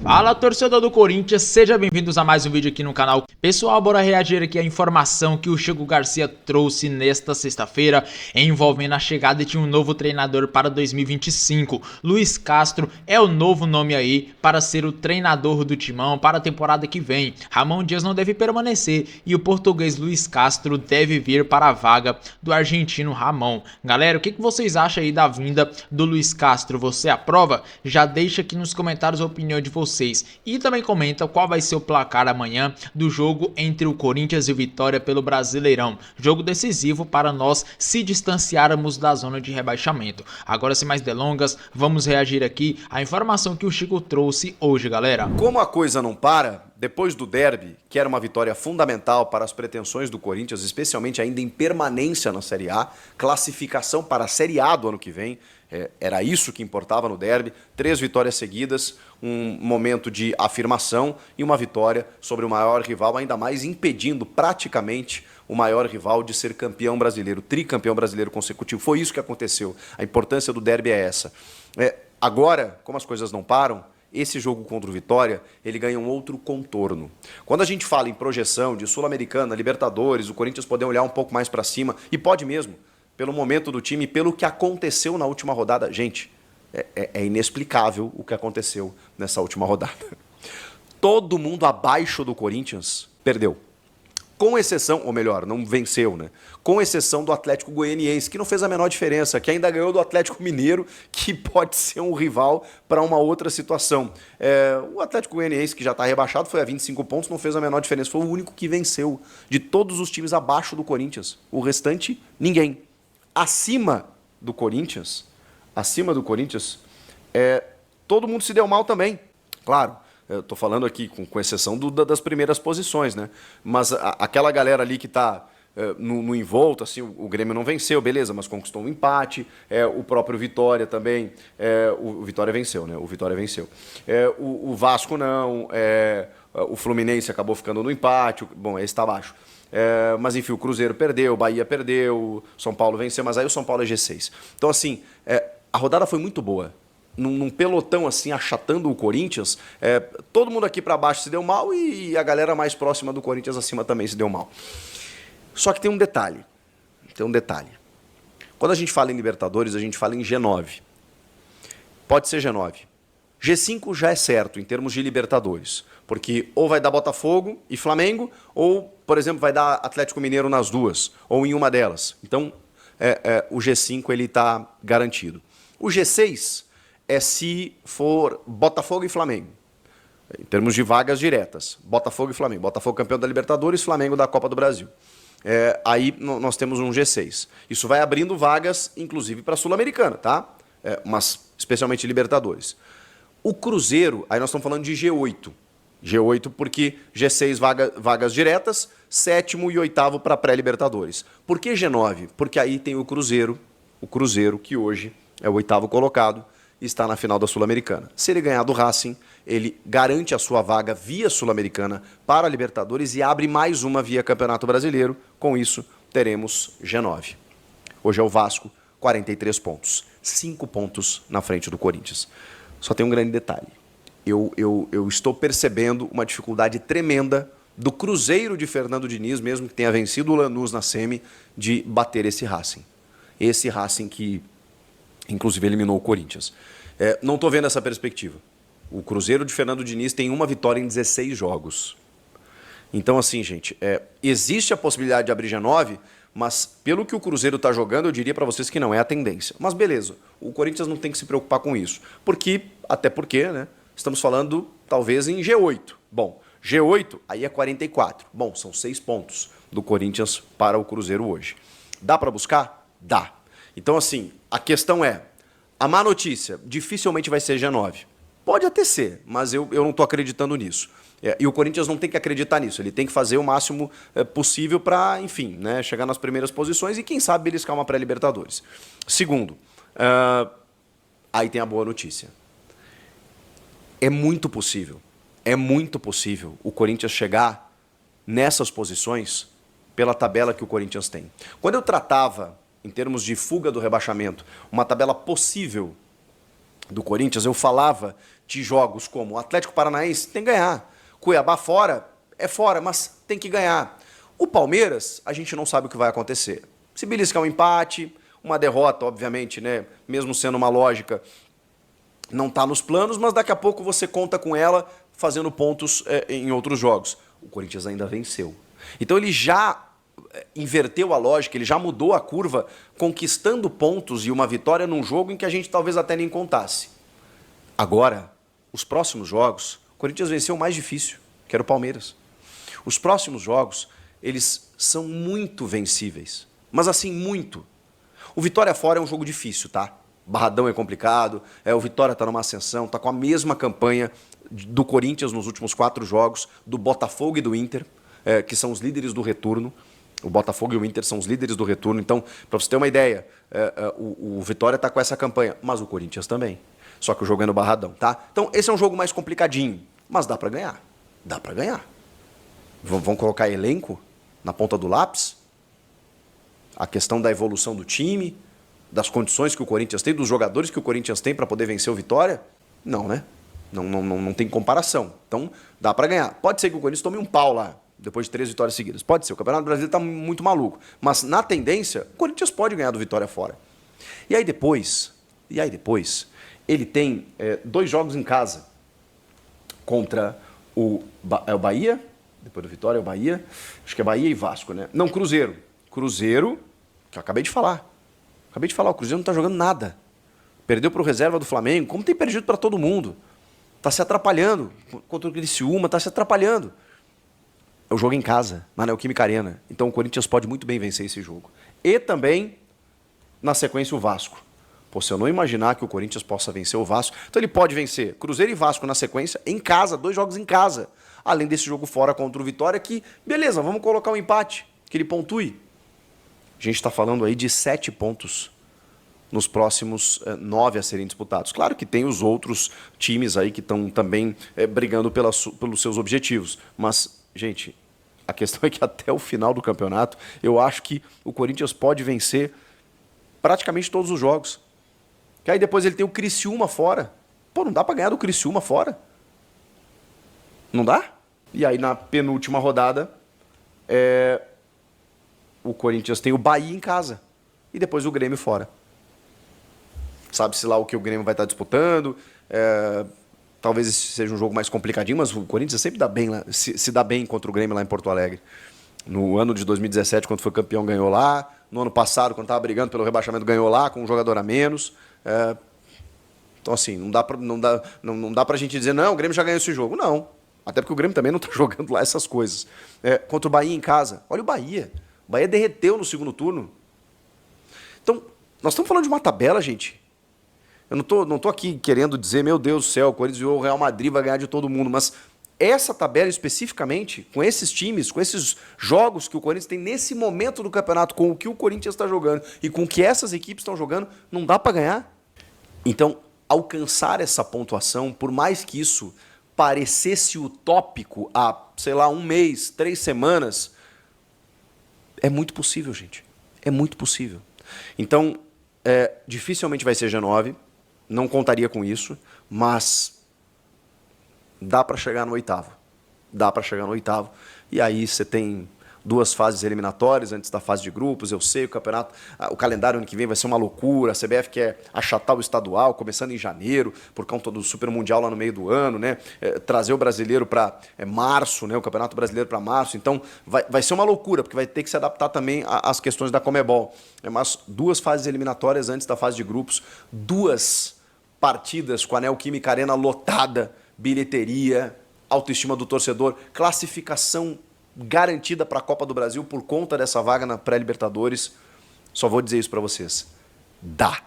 Fala, torcedor do Corinthians, sejam bem-vindos a mais um vídeo aqui no canal. Pessoal, bora reagir aqui à informação que o Chico Garcia trouxe nesta sexta-feira, envolvendo a chegada de um novo treinador para 2025. Luiz Castro é o novo nome aí para ser o treinador do Timão para a temporada que vem. Ramon Dias não deve permanecer e o português Luiz Castro deve vir para a vaga do argentino Ramon. Galera, o que vocês acham aí da vinda do Luiz Castro? Você aprova? Já deixa aqui nos comentários a opinião de vocês. E também comenta qual vai ser o placar amanhã do jogo entre o Corinthians e o Vitória pelo Brasileirão. Jogo decisivo para nós se distanciarmos da zona de rebaixamento. Agora, sem mais delongas, vamos reagir aqui à informação que o Chico trouxe hoje, galera. Como a coisa não para, depois do derby, que era uma vitória fundamental para as pretensões do Corinthians, especialmente ainda em permanência na Série A, classificação para a Série A do ano que vem, era isso que importava no derby, 3 vitórias seguidas, um momento de afirmação e uma vitória sobre o maior rival, ainda mais impedindo praticamente o maior rival de ser campeão brasileiro, tricampeão brasileiro consecutivo. Foi isso que aconteceu. A importância do derby é essa. Agora, como as coisas não param, esse jogo contra o Vitória, ele ganha um outro contorno. Quando a gente fala em projeção de Sul-Americana, Libertadores, o Corinthians poder olhar um pouco mais para cima, e pode mesmo, pelo momento do time, pelo que aconteceu na última rodada. Gente, é inexplicável o que aconteceu nessa última rodada. Todo mundo abaixo do Corinthians perdeu. Com exceção, ou melhor, não venceu, né? Com exceção do Atlético Goianiense, que não fez a menor diferença, que ainda ganhou do Atlético Mineiro, que pode ser um rival para uma outra situação. O Atlético Goianiense, que já está rebaixado, foi a 25 pontos, não fez a menor diferença. Foi o único que venceu de todos os times abaixo do Corinthians. O restante, ninguém. Acima do Corinthians, todo mundo se deu mal também. Claro, eu estou falando aqui com exceção das primeiras posições, né? Mas aquela galera ali que está no envolto, assim, o Grêmio não venceu, beleza, mas conquistou um empate. O próprio Vitória também, o Vitória venceu, né? O Vitória venceu. O Vasco não, o Fluminense acabou ficando no empate, bom, esse está abaixo. Mas enfim, o Cruzeiro perdeu, o Bahia perdeu, o São Paulo venceu, mas aí o São Paulo é G6. Então assim, a rodada foi muito boa. Num pelotão assim, achatando o Corinthians, todo mundo aqui para baixo se deu mal e a galera mais próxima do Corinthians acima também se deu mal. Só que tem um detalhe. Quando a gente fala em Libertadores, a gente fala em G9. Pode ser G9. G5 já é certo em termos de Libertadores, porque ou vai dar Botafogo e Flamengo, ou, por exemplo, vai dar Atlético Mineiro nas duas, ou em uma delas. Então, o G5 ele está garantido. O G6 é se for Botafogo e Flamengo, em termos de vagas diretas. Botafogo e Flamengo. Botafogo campeão da Libertadores, Flamengo da Copa do Brasil. Aí nós temos um G6. Isso vai abrindo vagas, inclusive, para a Sul-Americana, tá? Mas especialmente Libertadores. O Cruzeiro, aí nós estamos falando de G8. G8 porque G6 vagas diretas, 7º e 8º para pré-Libertadores. Por que G9? Porque aí tem o Cruzeiro que hoje é o 8º colocado e está na final da Sul-Americana. Se ele ganhar do Racing, ele garante a sua vaga via Sul-Americana para a Libertadores e abre mais uma via Campeonato Brasileiro. Com isso, teremos G9. Hoje é o Vasco, 43 pontos. 5 pontos na frente do Corinthians. Só tem um grande detalhe. Eu estou percebendo uma dificuldade tremenda do Cruzeiro de Fernando Diniz, mesmo que tenha vencido o Lanús na semi, de bater esse Racing. Esse Racing que, inclusive, eliminou o Corinthians. Não estou vendo essa perspectiva. O Cruzeiro de Fernando Diniz tem uma vitória em 16 jogos. Então, assim, gente, existe a possibilidade de abrir G9, mas pelo que o Cruzeiro está jogando, eu diria para vocês que não é a tendência. Mas beleza, o Corinthians não tem que se preocupar com isso. Até porque, né, estamos falando talvez em G8. Bom, G8 aí é 44. Bom, são 6 pontos do Corinthians para o Cruzeiro hoje. Dá para buscar? Dá. Então, assim, a questão é, a má notícia dificilmente vai ser G9. Pode até ser, mas eu não estou acreditando nisso. E o Corinthians não tem que acreditar nisso, ele tem que fazer o máximo possível para, enfim, né, chegar nas primeiras posições e, quem sabe, beliscar uma pré-Libertadores. Segundo, aí tem a boa notícia. É muito possível o Corinthians chegar nessas posições pela tabela que o Corinthians tem. Quando eu tratava, em termos de fuga do rebaixamento, uma tabela possível do Corinthians, eu falava de jogos como o Atlético Paranaense tem que ganhar, Cuiabá fora, é fora, mas tem que ganhar. O Palmeiras, a gente não sabe o que vai acontecer. Se beliscar um empate, uma derrota, obviamente, né? Mesmo sendo uma lógica, não está nos planos, mas daqui a pouco você conta com ela fazendo pontos em outros jogos. O Corinthians ainda venceu. Então ele já inverteu a lógica, ele já mudou a curva, conquistando pontos e uma vitória num jogo em que a gente talvez até nem contasse. Agora, os próximos jogos, o Corinthians venceu o mais difícil, que era o Palmeiras. Os próximos jogos, eles são muito vencíveis, mas assim, muito. O Vitória fora é um jogo difícil, tá? Barradão é complicado, o Vitória está numa ascensão, está com a mesma campanha do Corinthians nos últimos 4 jogos, do Botafogo e do Inter, que são os líderes do retorno. O Botafogo e o Inter são os líderes do retorno. Então, para você ter uma ideia, o Vitória está com essa campanha, mas o Corinthians também. Só que o jogo é no Barradão, tá? Então, esse é um jogo mais complicadinho, mas dá para ganhar. Dá para ganhar. Vamos colocar elenco na ponta do lápis? A questão da evolução do time, das condições que o Corinthians tem, dos jogadores que o Corinthians tem para poder vencer o Vitória? Não, né? Não tem comparação. Então, dá para ganhar. Pode ser que o Corinthians tome um pau lá, depois de 3 vitórias seguidas. Pode ser, o Campeonato Brasileiro está muito maluco. Mas, na tendência, o Corinthians pode ganhar do Vitória fora. E aí depois, ele tem 2 jogos em casa contra o Bahia, depois do Vitória é o Bahia, acho que é Bahia e Vasco, né? Não, Cruzeiro. Cruzeiro, que eu acabei de falar, o Cruzeiro não está jogando nada. Perdeu para o reserva do Flamengo, como tem perdido para todo mundo. Está se atrapalhando. Contra o Criciúma, está se atrapalhando. É o jogo em casa, na Neoquímica Arena. Então o Corinthians pode muito bem vencer esse jogo. E também, na sequência, o Vasco. Pô, se eu não imaginar que o Corinthians possa vencer o Vasco, então ele pode vencer Cruzeiro e Vasco na sequência, em casa, 2 jogos em casa. Além desse jogo fora contra o Vitória, que, beleza, vamos colocar um empate, que ele pontue. A gente está falando aí de 7 pontos nos próximos 9 a serem disputados. Claro que tem os outros times aí que estão também brigando pelos seus objetivos. Mas, gente, a questão é que até o final do campeonato, eu acho que o Corinthians pode vencer praticamente todos os jogos. Que aí depois ele tem o Criciúma fora. Pô, não dá para ganhar do Criciúma fora? Não dá? E aí na penúltima rodada, o Corinthians tem o Bahia em casa. E depois o Grêmio fora. Sabe-se lá o que o Grêmio vai estar disputando. Talvez esse seja um jogo mais complicadinho, mas o Corinthians sempre dá bem lá, se dá bem contra o Grêmio lá em Porto Alegre. No ano de 2017, quando foi campeão, ganhou lá. No ano passado, quando estava brigando pelo rebaixamento, ganhou lá, com um jogador a menos. Então, assim, não dá pra gente dizer, não, o Grêmio já ganhou esse jogo. Não. Até porque o Grêmio também não está jogando lá essas coisas. Contra o Bahia em casa. Olha o Bahia. O Bahia derreteu no segundo turno. Então, nós estamos falando de uma tabela, gente. Eu não tô aqui querendo dizer, meu Deus do céu, o Corinthians e o Real Madrid vai ganhar de todo mundo, mas essa tabela especificamente, com esses times, com esses jogos que o Corinthians tem nesse momento do campeonato, com o que o Corinthians está jogando e com o que essas equipes estão jogando, não dá para ganhar. Então, alcançar essa pontuação, por mais que isso parecesse utópico há, sei lá, 1 mês, 3 semanas, é muito possível, gente. É muito possível. Então, dificilmente vai ser G9, não contaria com isso, mas dá para chegar no 8º. Dá para chegar no 8º. E aí você tem 2 fases eliminatórias antes da fase de grupos. Eu sei, o calendário ano que vem vai ser uma loucura. A CBF quer achatar o estadual, começando em janeiro, por conta do Super Mundial lá no meio do ano, né? Trazer o brasileiro para março, né? O Campeonato Brasileiro para março. Então vai ser uma loucura, porque vai ter que se adaptar também às questões da Conmebol. Mas 2 fases eliminatórias antes da fase de grupos, 2 partidas com a Neoquímica Arena lotada, bilheteria, autoestima do torcedor, classificação garantida para a Copa do Brasil por conta dessa vaga na pré-Libertadores. Só vou dizer isso para vocês. Dá.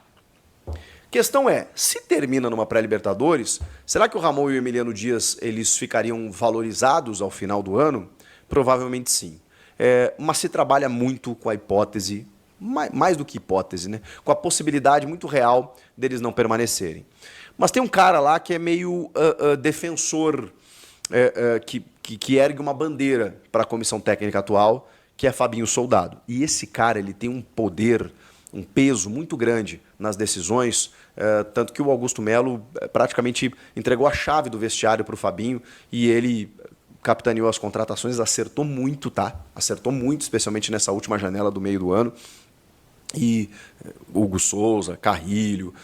Questão é, se termina numa pré-Libertadores, será que o Ramon e o Emiliano Dias eles ficariam valorizados ao final do ano? Provavelmente sim. Mas se trabalha muito com a hipótese, mais do que hipótese, né? Com a possibilidade muito real deles não permanecerem. Mas tem um cara lá que é meio defensor, que ergue uma bandeira para a comissão técnica atual, que é Fabinho Soldado. E esse cara ele tem um poder um peso muito grande nas decisões, tanto que o Augusto Melo praticamente entregou a chave do vestiário para o Fabinho e ele capitaneou as contratações, acertou muito, tá? Acertou muito, especialmente nessa última janela do meio do ano. E Hugo Souza, Carrilho,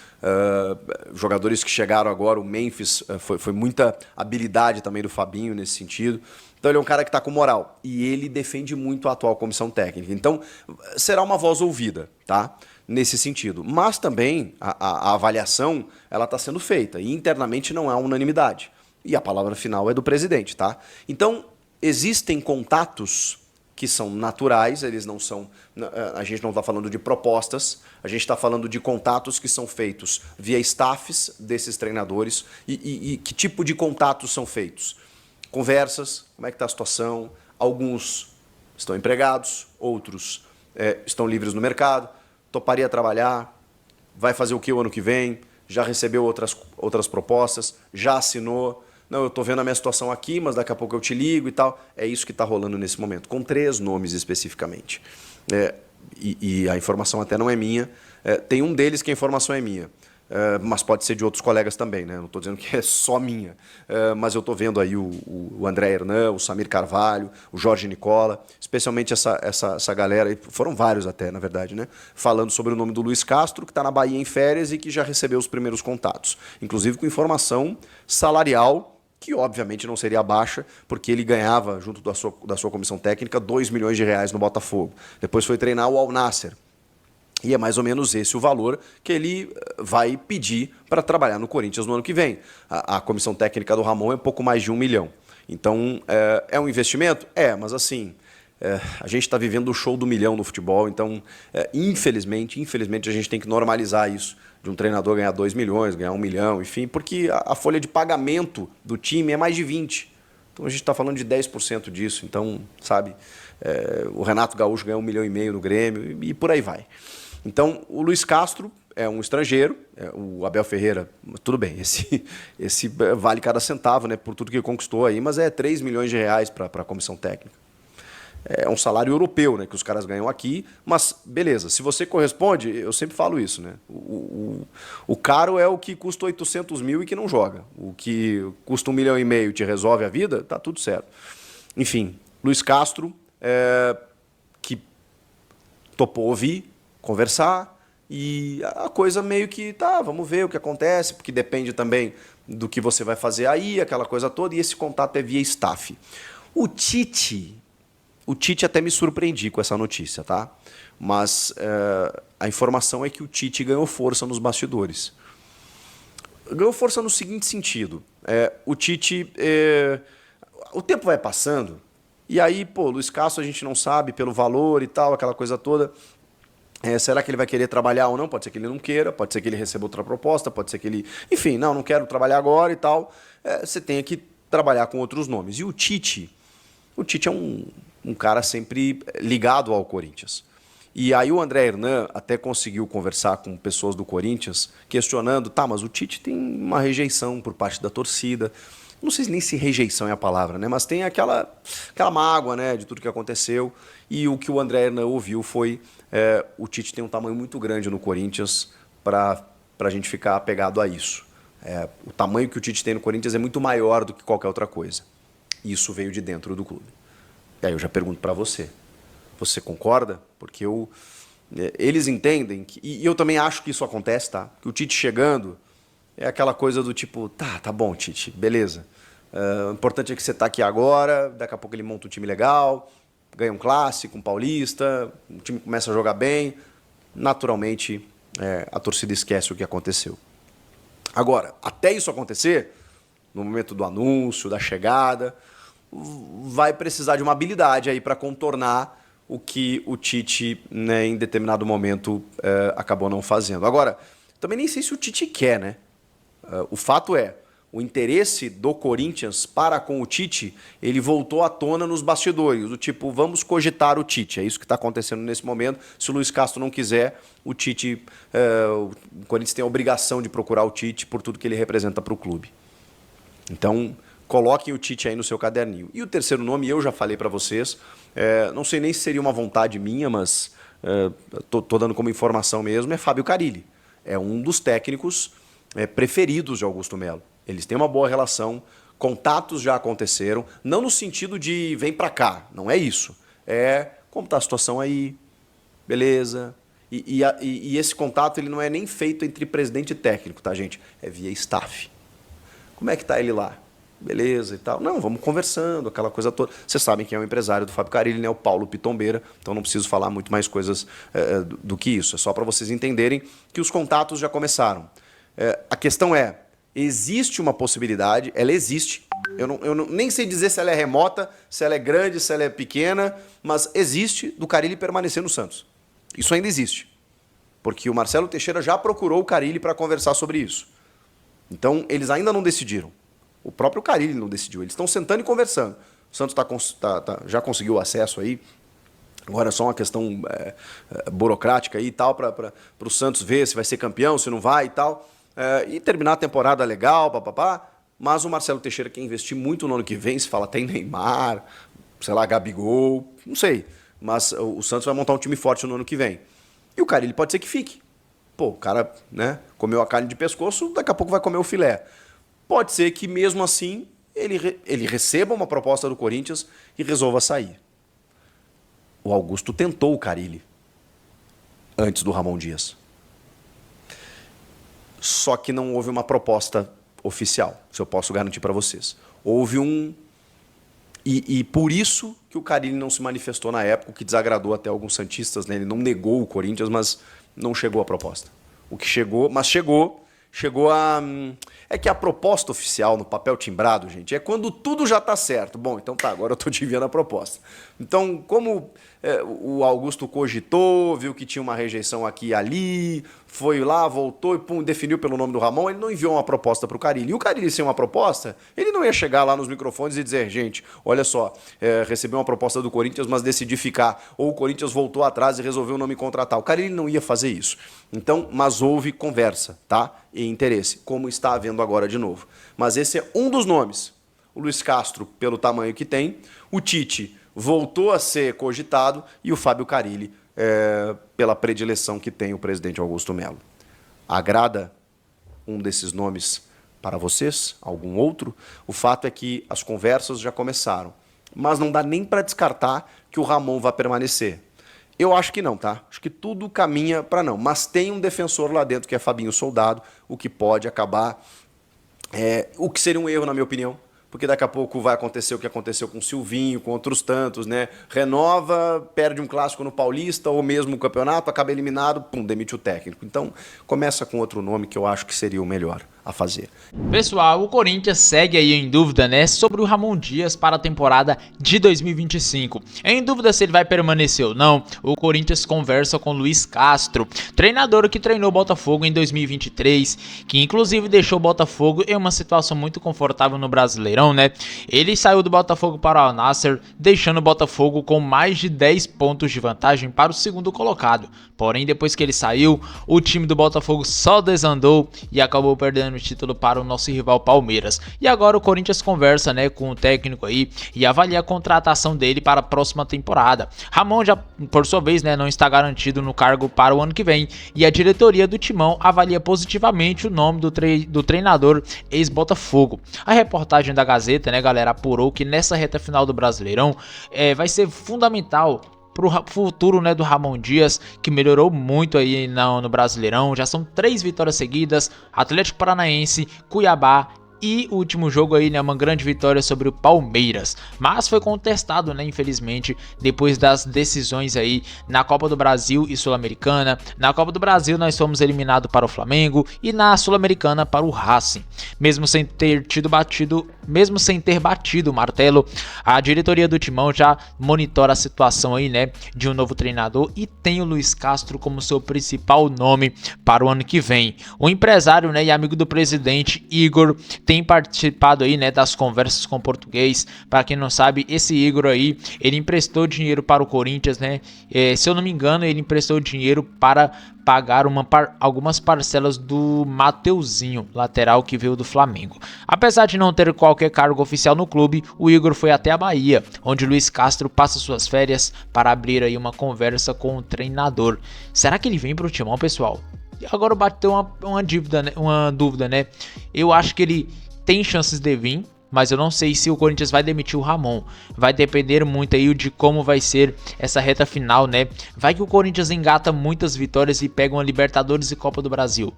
jogadores que chegaram agora, o Memphis, foi muita habilidade também do Fabinho nesse sentido. Então ele é um cara que está com moral e ele defende muito a atual comissão técnica. Então será uma voz ouvida, tá? Nesse sentido. Mas também a avaliação ela está sendo feita e internamente não há unanimidade. E a palavra final é do presidente, tá? Então existem contatos que são naturais, eles não são. A gente não está falando de propostas, a gente está falando de contatos que são feitos via staffs desses treinadores. E que tipo de contatos são feitos? Conversas, como é que está a situação? Alguns estão empregados, outros estão livres no mercado, toparia trabalhar, vai fazer o que o ano que vem, já recebeu outras propostas, já assinou. Não, eu estou vendo a minha situação aqui, mas daqui a pouco eu te ligo e tal. É isso que está rolando nesse momento, com 3 nomes especificamente. E a informação até não é minha. Tem um deles que a informação é minha, mas pode ser de outros colegas também, né? Não estou dizendo que é só minha. Mas eu estou vendo aí o André Hernan, o Samir Carvalho, o Jorge Nicola, especialmente essa galera, e foram vários até, na verdade, né? Falando sobre o nome do Luiz Castro, que está na Bahia em férias e que já recebeu os primeiros contatos. Inclusive com informação salarial, que obviamente não seria baixa, porque ele ganhava, junto da sua comissão técnica, 2 milhões de reais no Botafogo. Depois foi treinar o Al Nassr. E é mais ou menos esse o valor que ele vai pedir para trabalhar no Corinthians no ano que vem. A comissão técnica do Ramon é pouco mais de 1 milhão. Então, é um investimento? Mas assim, a gente está vivendo o show do milhão no futebol, então, infelizmente, a gente tem que normalizar isso, de um treinador ganhar 2 milhões, ganhar 1 milhão, enfim, porque a folha de pagamento do time é mais de 20%. Então a gente está falando de 10% disso. Então, sabe, o Renato Gaúcho ganhou 1,5 milhão no Grêmio e por aí vai. Então, o Luiz Castro é um estrangeiro, o Abel Ferreira, tudo bem, esse vale cada centavo, né, por tudo que ele conquistou aí, mas é 3 milhões de reais para a comissão técnica. É um salário europeu, né, que os caras ganham aqui, mas beleza, se você corresponde, eu sempre falo isso, né? O caro é o que custa 800 mil e que não joga. O que custa 1,5 milhão e te resolve a vida, tá tudo certo. Enfim, Luiz Castro, que topou ouvir, conversar, e a coisa meio que, tá, vamos ver o que acontece, porque depende também do que você vai fazer aí, aquela coisa toda, e esse contato é via staff. O Tite até me surpreendi com essa notícia, tá? Mas a informação é que o Tite ganhou força nos bastidores. Ganhou força no seguinte sentido. O Tite... o tempo vai passando, e aí, pô, Luiz Castro a gente não sabe pelo valor e tal, aquela coisa toda. Será que ele vai querer trabalhar ou não? Pode ser que ele não queira, pode ser que ele receba outra proposta, pode ser que ele... Enfim, não quero trabalhar agora e tal. Você tem que trabalhar com outros nomes. E o Tite é um cara sempre ligado ao Corinthians. E aí o André Hernan até conseguiu conversar com pessoas do Corinthians, questionando, tá, mas o Tite tem uma rejeição por parte da torcida. Não sei nem se rejeição é a palavra, né? Mas tem aquela mágoa, né, de tudo que aconteceu. E o que o André Hernan ouviu foi o Tite tem um tamanho muito grande no Corinthians para a gente ficar apegado a isso. O tamanho que o Tite tem no Corinthians é muito maior do que qualquer outra coisa. Isso veio de dentro do clube. E aí eu já pergunto para você. Você concorda? Porque eles entendem, e eu também acho que isso acontece, tá? Que o Tite chegando é aquela coisa do tipo, tá bom, Tite, beleza. O importante é que você está aqui agora, daqui a pouco ele monta um time legal, ganha um clássico, um paulista, o time começa a jogar bem, naturalmente a torcida esquece o que aconteceu. Agora, até isso acontecer, no momento do anúncio, da chegada, vai precisar de uma habilidade aí para contornar o que o Tite, né, em determinado momento, acabou não fazendo. Agora, também nem sei se o Tite quer, né? O fato é, o interesse do Corinthians para com o Tite, ele voltou à tona nos bastidores, do tipo, vamos cogitar o Tite. É isso que está acontecendo nesse momento. Se o Luiz Castro não quiser, o Tite, o Corinthians tem a obrigação de procurar o Tite por tudo que ele representa para o clube. Então, coloquem o Tite aí no seu caderninho. E o terceiro nome, eu já falei para vocês, não sei nem se seria uma vontade minha, mas tô dando como informação mesmo, é Fábio Carille. É um dos técnicos preferidos de Augusto Melo. Eles têm uma boa relação, contatos já aconteceram, não no sentido de vem para cá, não é isso. É como está a situação aí, beleza. E esse contato ele não é nem feito entre presidente e técnico, tá, gente? É via staff. Como é que tá ele lá? Beleza e tal. Não, vamos conversando, aquela coisa toda. Vocês sabem quem é o empresário do Fábio Carille, né? O Paulo Pitombeira. Então não preciso falar muito mais coisas do que isso. É só para vocês entenderem que os contatos já começaram. A questão é, existe uma possibilidade, ela existe. Eu nem sei dizer se ela é remota, se ela é grande, se ela é pequena, mas existe do Carille permanecer no Santos. Isso ainda existe. Porque o Marcelo Teixeira já procurou o Carille para conversar sobre isso. Então eles ainda não decidiram. O próprio Carille não decidiu. Eles estão sentando e conversando. O Santos já conseguiu acesso aí. Agora é só uma questão burocrática aí e tal, para o Santos ver se vai ser campeão, se não vai e tal. E terminar a temporada legal, papapá. Mas o Marcelo Teixeira quer investir muito no ano que vem. Se fala até em Neymar, sei lá, Gabigol, não sei. Mas o Santos vai montar um time forte no ano que vem. E o Carille pode ser que fique. Pô, o cara, né, comeu a carne de pescoço, daqui a pouco vai comer o filé. Pode ser que mesmo assim ele receba uma proposta do Corinthians e resolva sair. O Augusto tentou o Carille antes do Ramon Dias. Só que não houve uma proposta oficial, se eu posso garantir para vocês. Houve um... E por isso que o Carille não se manifestou na época, o que desagradou até alguns santistas, né? Ele não negou o Corinthians, mas não chegou a proposta. O que chegou, mas chegou a... É que a proposta oficial no papel timbrado, gente, é quando tudo já está certo. Bom, então tá, agora eu estou te enviando a proposta. Então, como o Augusto cogitou, viu que tinha uma rejeição aqui e ali, foi lá, voltou e pum, definiu pelo nome do Ramon, ele não enviou uma proposta para o Carille. E o Carille, sem uma proposta, ele não ia chegar lá nos microfones e dizer, gente, olha só, recebi uma proposta do Corinthians, mas decidi ficar. Ou o Corinthians voltou atrás e resolveu não me contratar. O Carille não ia fazer isso. Então, mas houve conversa, tá? E interesse, como está havendo agora de novo. Mas esse é um dos nomes. O Luiz Castro, pelo tamanho que tem, o Tite voltou a ser cogitado e o Fábio Carille, pela predileção que tem o presidente Augusto Melo. Agrada um desses nomes para vocês? Algum outro? O fato é que as conversas já começaram, mas não dá nem para descartar que o Ramon vai permanecer. Eu acho que não, tá? Acho que tudo caminha para não. Mas tem um defensor lá dentro que é Fabinho Soldado, o que pode acabar... o que seria um erro, na minha opinião, porque daqui a pouco vai acontecer o que aconteceu com o Silvinho, com outros tantos, né? Renova, perde um clássico no Paulista ou mesmo o campeonato, acaba eliminado, pum, demite o técnico. Então, começa com outro nome que eu acho que seria o melhor a fazer. Pessoal, o Corinthians segue aí em dúvida, né, sobre o Ramon Dias para a temporada de 2025. Em dúvida se ele vai permanecer ou não, o Corinthians conversa com Luiz Castro, treinador que treinou o Botafogo em 2023, que inclusive deixou o Botafogo em uma situação muito confortável no Brasileirão, né? Ele saiu do Botafogo para o Al Nassr, deixando o Botafogo com mais de 10 pontos de vantagem para o segundo colocado. Porém, depois que ele saiu, o time do Botafogo só desandou e acabou perdendo o título para o nosso rival Palmeiras. E agora o Corinthians conversa, né, com o técnico aí e avalia a contratação dele para a próxima temporada. Ramon já, por sua vez, né, não está garantido no cargo para o ano que vem e a diretoria do Timão avalia positivamente o nome do treinador ex-Botafogo. A reportagem da Gazeta, né, galera, apurou que nessa reta final do Brasileirão vai ser fundamental pro futuro, né, do Ramon Dias, que melhorou muito aí no Brasileirão. Já são 3 vitórias seguidas: Atlético Paranaense, Cuiabá e o último jogo aí, né, uma grande vitória sobre o Palmeiras. Mas foi contestado, né, infelizmente, depois das decisões aí na Copa do Brasil e Sul-Americana. Na Copa do Brasil nós fomos eliminados para o Flamengo e na Sul-Americana para o Racing. Mesmo sem ter batido o martelo, a diretoria do Timão já monitora a situação aí, né, de um novo treinador e tem o Luiz Castro como seu principal nome para o ano que vem. O empresário, né, e amigo do presidente Igor tem participado aí, né, das conversas com o português. Para quem não sabe, esse Igor aí, ele emprestou dinheiro para o Corinthians, né? Se eu não me engano, ele emprestou dinheiro para pagar algumas parcelas do Mateuzinho, lateral que veio do Flamengo. Apesar de não ter qualquer cargo oficial no clube, o Igor foi até a Bahia, onde Luiz Castro passa suas férias, para abrir aí uma conversa com o treinador. Será que ele vem para o Timão, pessoal? Agora bateu uma dúvida, né? Eu acho que ele tem chances de vir, mas eu não sei se o Corinthians vai demitir o Ramon. Vai depender muito aí de como vai ser essa reta final, né? Vai que o Corinthians engata muitas vitórias e pega uma Libertadores e Copa do Brasil.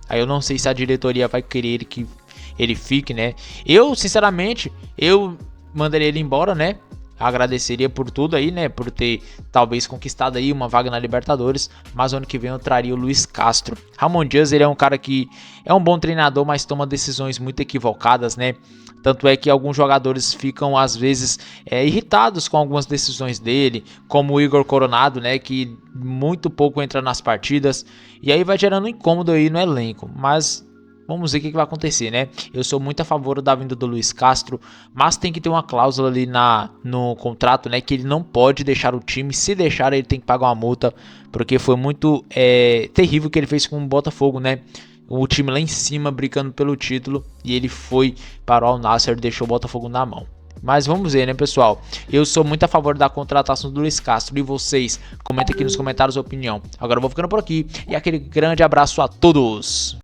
Aí eu não sei se a diretoria vai querer que ele fique, né? Eu, sinceramente, eu mandaria ele embora, né? Agradeceria por tudo aí, né? Por ter talvez conquistado aí uma vaga na Libertadores. Mas ano que vem eu traria o Luiz Castro. Ramon Dias, ele é um cara que é um bom treinador, mas toma decisões muito equivocadas, né? Tanto é que alguns jogadores ficam às vezes irritados com algumas decisões dele, como o Igor Coronado, né? Que muito pouco entra nas partidas. E aí vai gerando incômodo aí no elenco. Mas vamos ver o que vai acontecer, né? Eu sou muito a favor da vinda do Luiz Castro, mas tem que ter uma cláusula ali no contrato, né? Que ele não pode deixar o time. Se deixar, ele tem que pagar uma multa, porque foi muito terrível o que ele fez com o Botafogo, né? O time lá em cima brigando pelo título e ele foi para o Al Nassr e deixou o Botafogo na mão. Mas vamos ver, né, pessoal? Eu sou muito a favor da contratação do Luiz Castro. E vocês? Comenta aqui nos comentários a opinião. Agora eu vou ficando por aqui. E aquele grande abraço a todos.